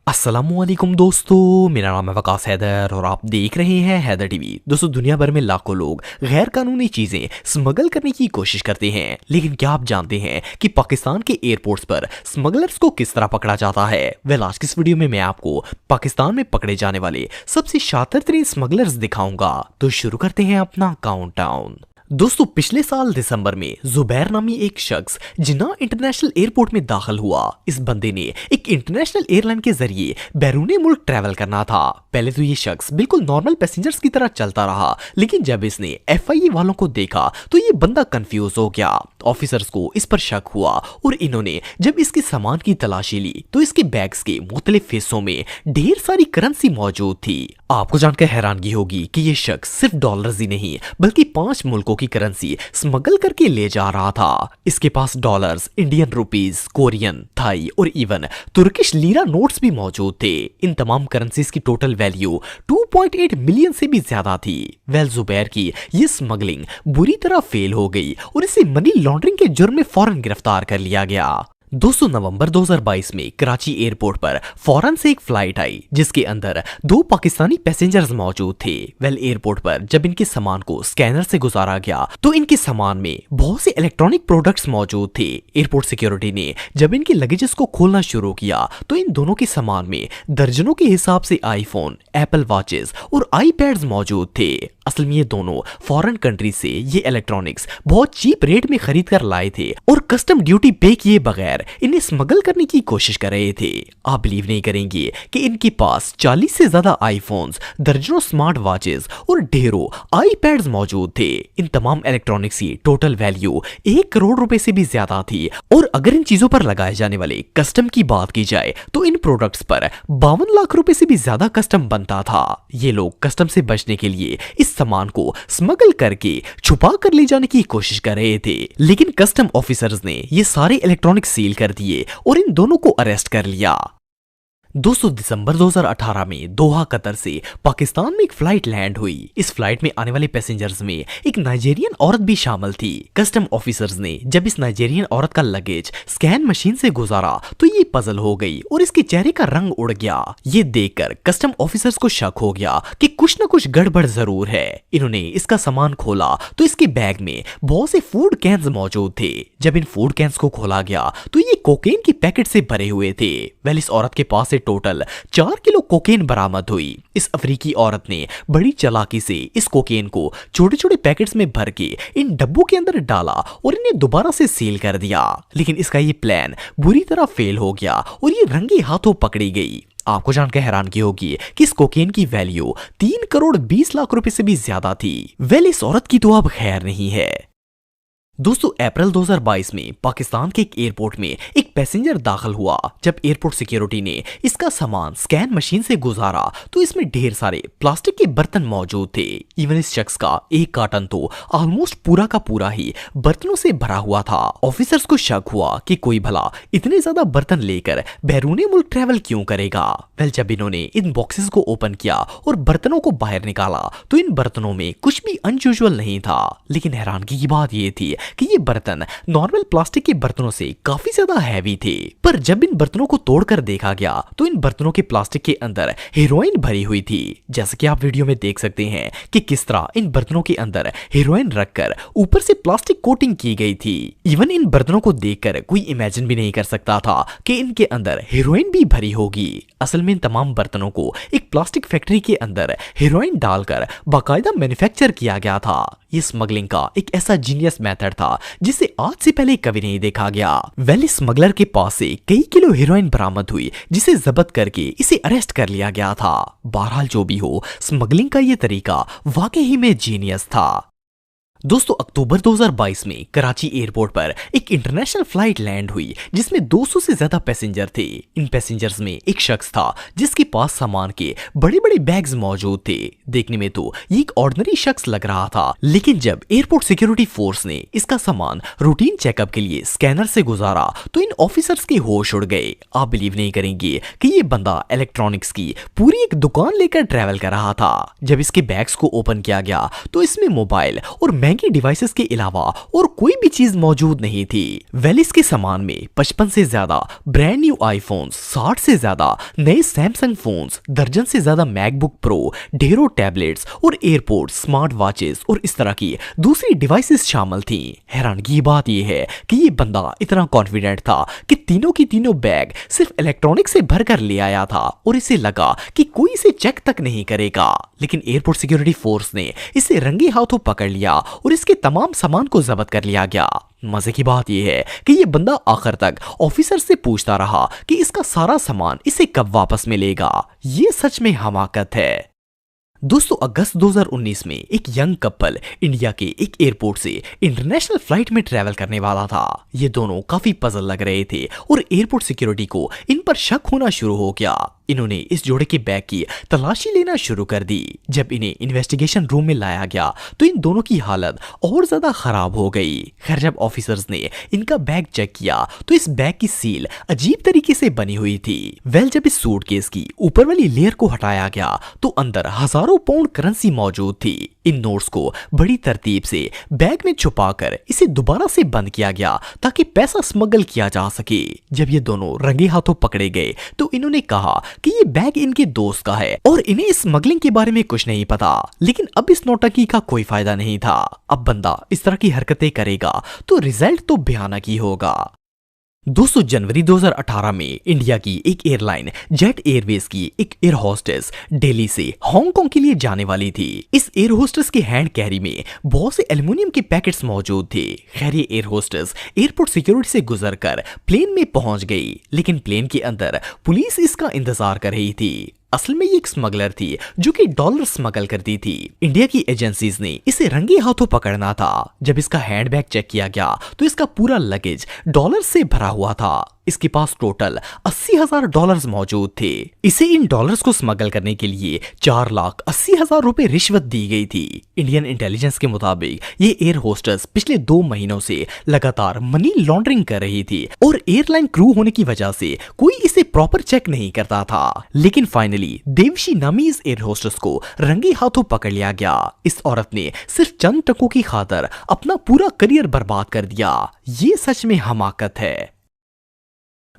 अस्सलामुअलैकुम दोस्तों, मेरा नाम है वकास हैदर और आप देख रहे हैं हैदर टीवी। दोस्तों, दुनिया भर में लाखों लोग गैर कानूनी चीजें स्मगल करने की कोशिश करते हैं, लेकिन क्या आप जानते हैं कि पाकिस्तान के एयरपोर्ट्स पर स्मगलर्स को किस तरह पकड़ा जाता है? वेल, आज की इस वीडियो में मैं आपको पाकिस्तान में पकड़े जाने वाले सबसे शातिर तरीन स्मगलर्स दिखाऊंगा। तो शुरू करते हैं अपना काउंटडाउन। दोस्तों, पिछले साल दिसंबर में जुबैर नामी एक शख्स जिन्ना इंटरनेशनल एयरपोर्ट में दाखिल हुआ। इस बंदे ने एक इंटरनेशनल एयरलाइन के जरिए बैरूनी मुल्क ट्रैवल करना था। पहले तो ये शख्स बिल्कुल नॉर्मल पैसेंजर्स की तरह चलता रहा, लेकिन जब इसने एफआईए वालों को देखा तो ये बंदा कंफ्यूज हो गया। ऑफिसर्स को इस पर शक हुआ और इन्होंने जब इसके सामान की तलाशी ली तो इसके बैग्स के मुख्तलिफ हिस्सों में ढेर सारी करेंसी मौजूद थी। आपको जानकर हैरानगी होगी कि ये शख्स सिर्फ डॉलर्स ही नहीं बल्कि 5 मुल्कों की करेंसी स्मगल करके ले जा रहा था। इसके पास dollars, Indian rupees, Korean, Thai और इवन तुर्किश लीरा नोट्स भी मौजूद थे। इन तमाम करेंसीज की टोटल वैल्यू 2.8 मिलियन से भी ज्यादा थी। वेल, जुबैर की ये स्मगलिंग बुरी तरह फेल हो गई और इसे मनी लॉन्ड्रिंग के जुर्म में फौरन गिरफ्तार कर लिया गया। दोस्तों, नवंबर 2022 में कराची एयरपोर्ट पर फौरन से एक फ्लाइट आई जिसके अंदर 2 पाकिस्तानी पैसेंजर्स मौजूद थे। वेल, एयरपोर्ट पर जब इनके सामान को स्कैनर से गुजारा गया तो इनके सामान में बहुत से इलेक्ट्रॉनिक प्रोडक्ट्स मौजूद थे। एयरपोर्ट सिक्योरिटी ने जब इनके लगेजेस को खोलना शुरू किया तो इन दोनों के सामान में दर्जनों के हिसाब से आईफोन, एप्पल वॉचेस और आईपैड्स मौजूद थे। असल में ये दोनों फॉरेन कंट्री से ये इलेक्ट्रॉनिक्स बहुत चीप रेट में खरीद कर लाए थे और कस्टम ड्यूटी पे किए बगैर इन्हें स्मगल करने की कोशिश कर रहे थे। आप बिलीव नहीं करेंगे कि इनके पास 40 से ज्यादा आईफोन्स, दर्जनों स्मार्ट वॉचेस और ढेरों आईपैड्स मौजूद थे। इन तमाम इलेक्ट्रॉनिक्स की टोटल वैल्यू 1 करोड़ रुपए से भी ज्यादा थी और अगर इन चीजों पर लगाए जाने वाले कस्टम की बात की जाए तो इन प्रोडक्ट्स पर 52 लाख रुपए से भी ज्यादा कस्टम बनता था। ये लोग कस्टम से बचने के लिए इस सामान को स्मगल करके छुपा कर ले जाने की कोशिश कर रहे थे, लेकिन कस्टम ऑफिसर्स ने ये सारे इलेक्ट्रॉनिक सील कर दिए और इन दोनों को अरेस्ट कर लिया। दोस्तों, दिसंबर 2018 में दोहा कतर से पाकिस्तान में एक फ्लाइट लैंड हुई। इस फ्लाइट में आने वाले पैसेंजर्स में एक नाइजीरियन औरत भी शामिल थी। कस्टम ऑफिसर्स ने जब इस नाइजीरियन औरत का लगेज स्कैन मशीन से गुजारा तो ये पजल हो गई और इसके चेहरे का रंग उड़ गया। ये देखकर कस्टम ऑफिसर्स को शक हो गया कि कुछ न कुछ गड़बड़ जरूर है। इन्होंने इसका सामान खोला तो इसके बैग में बहुत से फूड कैंस मौजूद थे। जब इन फूड कैंस को खोला गया तो ये कोकेन के पैकेट से भरे हुए थे। वेल, इस औरत के पास टोटल 4 किलो कोकेन बरामद हुई। इस अफ्रीकी औरत ने बड़ी चालाकी से इस कोकेन को छोटे छोटे पैकेट्स में भर के इन डब्बों के अंदर डाला और इन्हें दोबारा से सील कर दिया, लेकिन इसका ये प्लान बुरी तरह फेल हो गया और ये रंगे हाथों पकड़ी गई। आपको जानकर हैरानगी होगी कि इस कोकेन की वैल्यू 3 करोड़ 20 लाख रुपए से भी ज्यादा थी। वेल, इस औरत की तो अब खैर नहीं है। दोस्तों, अप्रैल 2022 में पाकिस्तान के एक एयरपोर्ट में एक पैसेंजर दाखिल हुआ। जब एयरपोर्ट सिक्योरिटी ने इसका सामान स्कैन मशीन से गुजारा तो इसमें ढेर सारे प्लास्टिक के बर्तन मौजूद थे। इवन इस शख्स का एक कार्टन तो ऑलमोस्ट पूरा का पूरा ही बर्तनों से भरा हुआ था। ऑफिसर्स को शक हुआ कि कोई भला इतने ज्यादा बर्तन लेकर बैरूनी मुल्क ट्रैवल क्यों करेगा। वेल, जब इन्होंने इन बॉक्सेस को ओपन किया और बर्तनों को बाहर निकाला तो इन बर्तनों में कुछ भी अनयूजुअल नहीं था, लेकिन हैरानगी की बात यह थी कि ये बर्तन नॉर्मल प्लास्टिक के बर्तनों से काफी ज्यादा हैवी थे। पर जब इन बर्तनों को तोड़कर देखा गया तो इन बर्तनों के प्लास्टिक के अंदर हेरोइन भरी हुई थी। जैसे कि आप वीडियो में देख सकते हैं कि किस तरह इन बर्तनों के अंदर हेरोइन रखकर ऊपर से प्लास्टिक कोटिंग की गई थी। इवन इन बर्तनों को देखकर कोई इमेजिन भी नहीं कर सकता था कि इनके अंदर हेरोइन भी भरी होगी। असल में इन तमाम बर्तनों को एक प्लास्टिक फैक्ट्री के अंदर हेरोइन डालकर बाकायदा मैन्युफैक्चर किया गया था। ये स्मगलिंग का एक ऐसा जीनियस मेथड था जिसे आज से पहले कभी नहीं देखा गया। वेल, स्मगलर के पास से कई किलो हेरोइन बरामद हुई जिसे जब्त करके इसे अरेस्ट कर लिया गया था। बहरहाल, जो भी हो, स्मगलिंग का ये तरीका वाकई ही में जीनियस था। दोस्तों, अक्टूबर 2022 में कराची एयरपोर्ट पर एक इंटरनेशनल फ्लाइट लैंड हुई जिसमें 200 से ज्यादा पैसेंजर थे। इन पैसेंजर्स में एक शख्स था जिसके पास सामान के बड़े बड़े बैग्स मौजूद थे। देखने में तो ये एक ऑर्डिनरी शख्स लग रहा था, लेकिन जब एयरपोर्ट सिक्योरिटी फोर्स ने इसका सामान रूटीन चेकअप के लिए स्कैनर से गुजारा तो इन ऑफिसर्स के होश उड़ गए। आप बिलीव नहीं करेंगे कि ये बंदा इलेक्ट्रॉनिक्स की पूरी एक दुकान लेकर ट्रैवल कर रहा था। जब इसके बैग्स को ओपन किया गया तो इसमें मोबाइल और महंगी डिवाइसेस के अलावा और कोई भी चीज मौजूद नहीं थी। वेलिस के सामान में 55 से ज्यादा ब्रांड न्यू आईफोन्स, 60 से ज्यादा नए सैमसंग फोन्स, दर्जन से ज्यादा मैकबुक प्रो, ढेरों टैबलेट्स और एयरपोर्ट्स, स्मार्ट वॉचेस और इस तरह की दूसरी डिवाइसेस शामिल थी। हैरानगी बात यह है कि ये बंदा इतना कॉन्फिडेंट था कि तीनों की तीनों बैग सिर्फ इलेक्ट्रॉनिक से भरकर ले आया था और इसे लगा कि कोई इसे चेक तक नहीं करेगा। लेकिन एयरपोर्ट सिक्योरिटी फोर्स ने इसे रंगे हाथों पकड़ लिया और इसके तमाम सामान को जब्त कर लिया गया। मजे की बात यह है कि यह बंदा आखिर तक ऑफिसर से पूछता रहा कि इसका सारा सामान इसे कब वापस मिलेगा। ये सच में हमाकत है। दोस्तों, अगस्त 2019 में एक यंग कपल इंडिया के एक एयरपोर्ट से इंटरनेशनल फ्लाइट में ट्रैवल करने वाला था। ये दोनों काफी पजल लग रहे थे और एयरपोर्ट सिक्योरिटी को इन पर शक होना शुरू हो गया। इन्होंने इस जोड़े के बैग की तलाशी लेना शुरू कर दी। जब इन्हें इन्वेस्टिगेशन रूम में लाया गया तो इन दोनों की हालत और ज्यादा खराब हो गई। खैर, जब ऑफिसर्स ने इनका बैग चेक किया तो इस बैग की सील अजीब तरीके से बनी हुई थी। जब इस सूटकेस की ऊपर वाली लेयर को हटाया गया तो अंदर हजारों पाउंड करेंसी मौजूद थी। इन नोट्स को बड़ी तरतीब से बैग में छुपाकर इसे दोबारा से बंद किया गया ताकि पैसा स्मगल किया जा सके। जब ये दोनों रंगे हाथों पकड़े गए तो इन्होंने कहा कि ये बैग इनके दोस्त का है और इन्हें इस स्मगलिंग के बारे में कुछ नहीं पता। लेकिन अब इस नौटंकी का कोई फायदा नहीं था। अब बंदा इस तरह की हरकतें करेगा तो रिजल्ट तो भयानक ही होगा। दोस्तों, जनवरी 2018 में इंडिया की एक एयरलाइन जेट एयरवेज की एक एयर होस्टेस दिल्ली से हांगकांग के लिए जाने वाली थी। इस एयर होस्टेस के हैंड कैरी में बहुत से एल्युमिनियम के पैकेट्स मौजूद थे। खैर, ये एयर होस्टेस एयरपोर्ट सिक्योरिटी से गुजरकर प्लेन में पहुंच गई, लेकिन प्लेन के अंदर पुलिस इसका इंतजार कर रही थी। असल में ये एक स्मगलर थी जो कि डॉलर स्मगल करती थी। इंडिया की एजेंसीज ने इसे रंगे हाथों पकड़ना था। जब इसका हैंडबैग चेक किया गया तो इसका पूरा लगेज डॉलर से भरा हुआ था। इसके पास टोटल 80,000 डॉलर्स मौजूद थे। इसे इन डॉलर्स को स्मगल करने के लिए 4,80,000 रुपए रिश्वत दी गई थी। इंडियन इंटेलिजेंस के मुताबिक ये एयर होस्टेस पिछले 2 महीनों से लगातार मनी लॉन्ड्रिंग कर रही थी और एयरलाइन क्रू होने की वजह से कोई इसे प्रॉपर चेक नहीं करता था। लेकिन फाइनली देवशी नामी इस एयर होस्टेस को रंगे हाथों पकड़ लिया गया। इस औरत ने सिर्फ चंद टकों की खातिर अपना पूरा करियर बर्बाद कर दिया। ये सच में हमाकत है।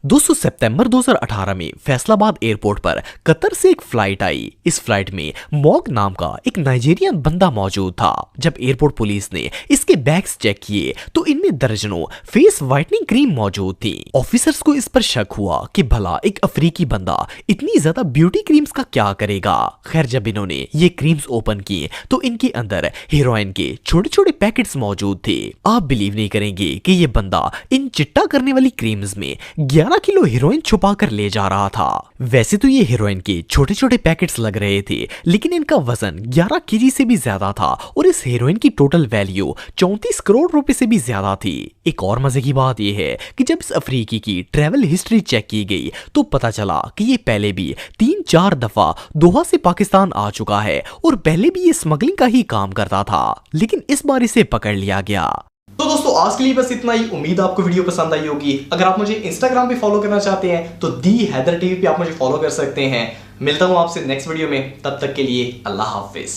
दोस्तों, सितंबर 2018 में फैसलाबाद एयरपोर्ट पर कतर से एक फ्लाइट आई। इस फ्लाइट में मॉग नाम का एक नाइजीरियन बंदा मौजूद था। जब एयरपोर्ट पुलिस ने इसके बैग्स चेक किए तो इनमें दर्जनों फेस व्हाइटनिंग क्रीम मौजूद थी। ऑफिसर्स को इस पर शक हुआ कि भला एक अफ्रीकी बंदा इतनी ज्यादा ब्यूटी क्रीम्स का क्या करेगा। खैर, जब इन्होंने ये क्रीम्स ओपन किए तो इनके अंदर हेरोइन के छोटे छोटे पैकेट्स मौजूद थे। आप बिलीव नहीं करेंगे कि ये बंदा इन चिट्टा करने वाली क्रीम्स में 11 किलो हेरोइन छुपा कर ले जा रहा था। वैसे तो ये हेरोइन के छोटे छोटे पैकेट्स लग रहे थे, लेकिन इनका वजन 11 केजी से भी ज्यादा था और इस हेरोइन की टोटल वैल्यू 34 करोड़ रुपए से भी ज्यादा थी। एक और मजे की बात यह है कि जब इस अफ्रीकी की ट्रैवल हिस्ट्री चेक की गई तो पता चला कि ये पहले भी 3-4 दफा दोहा से पाकिस्तान आ चुका है और पहले भी ये स्मगलिंग का ही काम करता था, लेकिन इस बार इसे पकड़ लिया गया। तो दोस्तों, आज के लिए बस इतना ही। उम्मीद आपको वीडियो पसंद आई होगी। अगर आप मुझे इंस्टाग्राम पे फॉलो करना चाहते हैं तो दी हैदर टीवी पे आप मुझे फॉलो कर सकते हैं। मिलता हूं आपसे नेक्स्ट वीडियो में, तब तक के लिए अल्लाह हाफिज।